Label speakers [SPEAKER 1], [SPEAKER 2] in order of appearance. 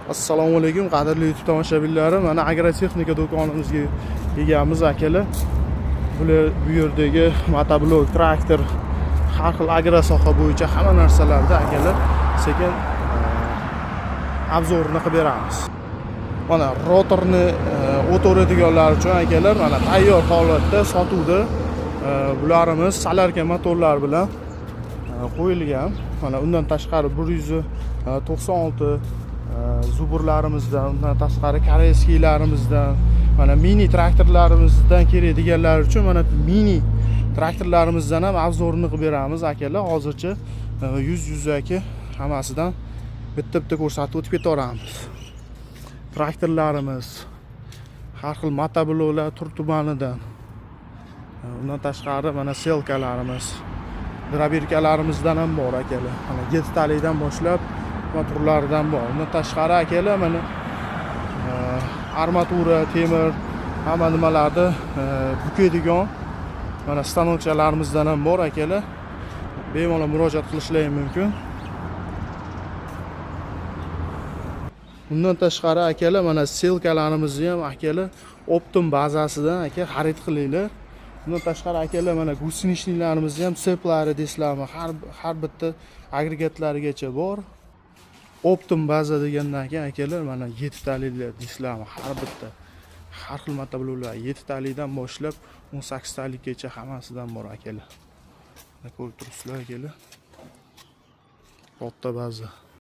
[SPEAKER 1] Assalomu alaykum qadrli YouTube tomoshabinlarim. Mana agrotexnika do'konimizga kelganmiz akalar. Bu yerdagi motoblok, traktor, har xil agro soha bo'yicha hamma narsalarda akalar sekin obzorini qilib beramiz. Mana rotorni o't o'radiganlar uchun akalar mana tayyor holatda sotuvda bularimiz salarka motorlar bilan qo'yilgan. Mana undan tashqari 196 zuburlarimizdan, undan tashqari koreyskilarimizdan, mana mini traktorlarimizdan keladiganlar uchun mana mini traktorlarimizdan ham obzorini qilib beramiz akalar. Hozircha yuzaki hammasidan bitta ko'rsatib o'tib ketaveramiz. Traktorlarimiz har xil motobloklar tur-tumanidan. Undan tashqari mana selkalarimiz, drabirkalarimizdan ham bor akalar. Mana 7 talikdan boshlab motorlardan bor. Undan tashqari akalar mana armatura, temir, hamma nimalarni bukadigan mana stanokchalarimizdan ham bor akalar. Bemalol murojaat qilishlari mumkin. Undan tashqari akalar mana selkalarimizni ham akalar Optim bazasidan aka xarid qilinglar. Bundan tashqari akalar mana gusinishlarimizni ham seplari deysizlarmi, har bitta agregatlarigacha bor. Optim baza degandan keyin akalar mana 7 taliklar deysizlarmi, har bitta har xil motobloklar 7 talikdan boshlab 18 talikgacha hammasidan bor akalar. Ko'rib turibsizlar akalar. Katta baza.